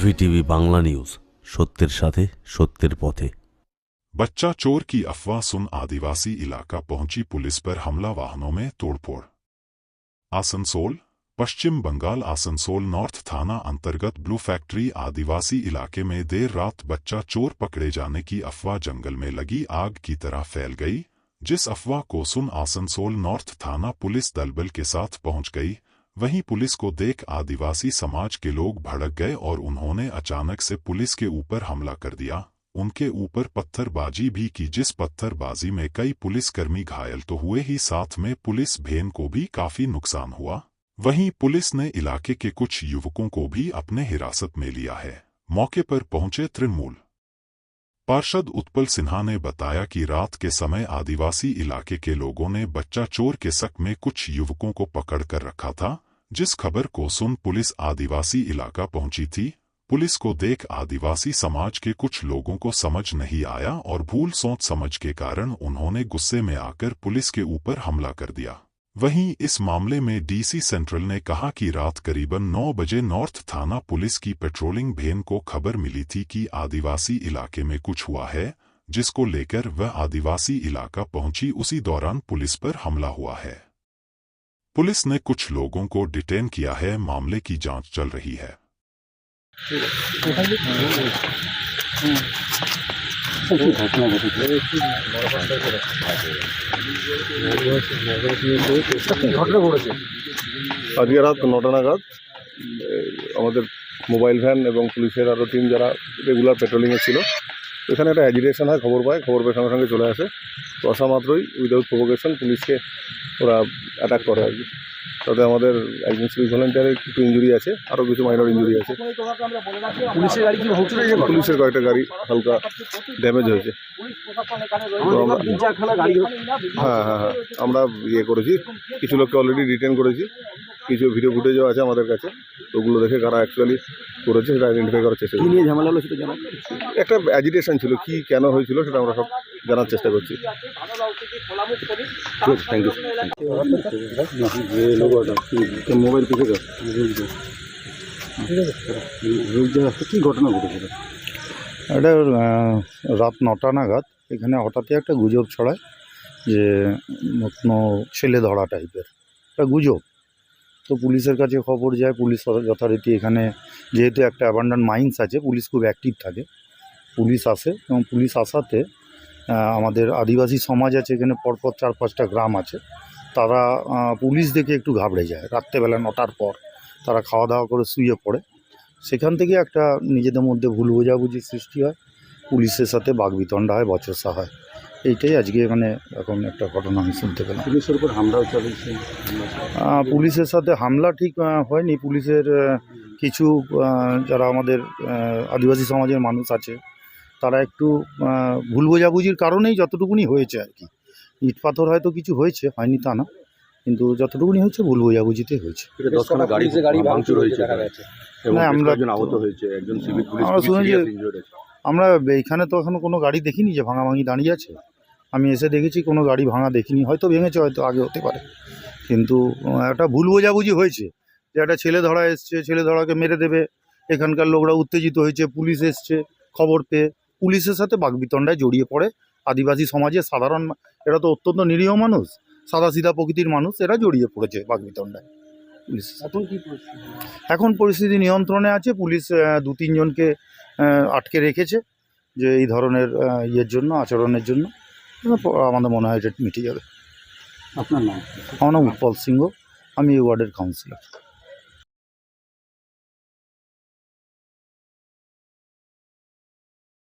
VTV Bangla news, সত্যের সাথে সত্যের পথে। बच्चा चोर की अफवाह सुन आदिवासी इलाका पहुंची पुलिस पर हमला, वाहनों में तोड़फोड़। आसनसोल, पश्चिम बंगाल। आसनसोल नॉर्थ थाना अंतर्गत ब्लू फैक्ट्री आदिवासी इलाके में देर रात बच्चा चोर पकड़े जाने की अफवाह जंगल में लगी आग की तरह फैल गई, जिस अफवाह को सुन आसनसोल नॉर्थ थाना पुलिस दलबल के साथ पहुंच गई। वहीं पुलिस को देख आदिवासी समाज के लोग भड़क गए और उन्होंने अचानक से पुलिस के ऊपर हमला कर दिया। उनके ऊपर पत्थरबाजी भी की, जिस पत्थरबाजी में कई पुलिसकर्मी घायल तो हुए ही, साथ में पुलिस भेन को भी काफी नुकसान हुआ। वहीं पुलिस ने इलाके के कुछ युवकों को भी अपने हिरासत में लिया है। मौके पर पहुंचे तृणमूल पार्षद उत्पल सिन्हा ने बताया कि रात के समय आदिवासी इलाके के लोगों ने बच्चा चोर के शक में कुछ युवकों को पकड़ कर रखा था, जिस खबर को सुन पुलिस आदिवासी इलाका पहुंची थी। पुलिस को देख आदिवासी समाज के कुछ लोगों को समझ नहीं आया और भूल सोच समझ के कारण उन्होंने गुस्से में आकर पुलिस के ऊपर हमला कर दिया। वहीं इस मामले में डीसी सेंट्रल ने कहा कि रात करीबन 9 बजे नॉर्थ थाना पुलिस की पेट्रोलिंग भेन को खबर मिली थी कि आदिवासी इलाके में कुछ हुआ है, जिसको लेकर वह आदिवासी इलाका पहुंची। उसी दौरान पुलिस पर हमला हुआ है। पुलिस ने कुछ लोगों को डिटेन किया है, मामले की जांच चल रही है। আজকে রাত 9টা নাগাদ আমাদের মোবাইল ভ্যান এবং পুলিশের আরও টিম যারা রেগুলার পেট্রোলিংয়ে ছিল, এখানে একটা অ্যাজিটেশন হয়। খবর পায়, সঙ্গে সঙ্গে চলে আসে। তো আসা মাত্রই উইদাউট প্রভোকেশন পুলিশকে ওরা অ্যাটাক করে আর কি। তাতে আমাদের একজন সিভিক ভলেন্টিয়ারের একটু ইঞ্জুরি আছে, আরও কিছু মাইনর ইঞ্জুরি আছে। পুলিশের কয়েকটা গাড়ি হালকা ড্যামেজ হয়েছে। হ্যাঁ, আমরা করেছি, কিছু লোককে অলরেডি ডিটেন করেছি। কিছু ভিডিও ফুটেজও আছে আমাদের কাছে, ওগুলো দেখে কারা অ্যাকচুয়ালি করেছে সেটা আইডেন্টিফাই করার চেষ্টা করছি। ঝামেলা হলো সেটা জানা, একটা অ্যাজিটেশন ছিল, কি কেন হয়েছিল সেটা আমরা সব জানার চেষ্টা করছি। Thank you. মোবাইল কি ঘটনা ঘটেছিল? এটা রাত 9টা নাগাদ এখানে হঠাৎই একটা গুজব ছড়ায় যে কোনো ছেলে ধরা টাইপের একটা গুজব। তো পুলিশের কাছে খবর যায়, পুলিশ যথারীতি এখানে, যেহেতু একটা অ্যাবান্ডান মাইন্স আছে, পুলিশ খুব অ্যাক্টিভ থাকে। পুলিশ আসে এবং পুলিশ আসাতে আমাদের আদিবাসী সমাজ আছে এখানে, পরপর 4-5টা গ্রাম আছে, তারা পুলিশ দেখে একটু ঘাবড়ে যায়। রাত্রেবেলা 9টার পর তারা খাওয়া দাওয়া করে শুয়ে পড়ে। সেখান থেকে একটা নিজেদের মধ্যে ভুল বোঝাবুঝির সৃষ্টি হয়, পুলিশের সাথে বাকবিতণ্ডা হয়, বচসা হয়। এইটাই আজকে এখানে এখন একটা ঘটনা আমি শুনতে পেলাম। পুলিশের উপর হামলাও চলেছে। পুলিশের সাথে হামলা ঠিক হয়নি। পুলিশের কিছু যারা আমাদের আদিবাসী সমাজের মানুষ আছে, তারা একটু ভুল বোঝাবুঝির কারণেই যতটুকুনি হয়েছে আর কি। ইট পাথর হয়তো কিছু হয়েছে, হয়নি তা না, কিন্তু যতটুকুনি হয়েছে ভুল বোঝাবুঝিতে হয়েছে। আমরা এইখানে তো এখনো কোনো গাড়ি দেখিনি যে ভাঙাভাঙি দাঁড়িয়ে আছে। আমি এসে দেখেছি কোনো গাড়ি ভাঙা দেখিনি, হয়তো ভেঙেছে, হয়তো আগে হতে পারে, কিন্তু একটা ভুল বোঝাবুঝি হয়েছে যে একটা ছেলে ধরা এসছে, ছেলে ধরাকে মেরে দেবে। এখানকার লোকরা উত্তেজিত হয়েছে, পুলিশ এসছে, খবর পেয়ে পুলিশের সাথে বাকবিতণ্ডায় জড়িয়ে পড়ে আদিবাসী সমাজের সাধারণ, এরা তো অত্যন্ত নিরীহ মানুষ, সাদাসিধা প্রকৃতির মানুষ, এরা জড়িয়ে পড়েছে বাকবিতণ্ডায়। পুলিশ এখন পরিস্থিতি নিয়ন্ত্রণে আছে। পুলিশ 2-3 জনকে আটকে রেখেছে যে এই ধরনের ইয়ের জন্য, আচরণের জন্য। আমাদের মনে হয় এটা মিটে যাবে। আপনার নাম? আমার নাম উৎপল সিংহ, আমি এই ওয়ার্ডের কাউন্সিলর।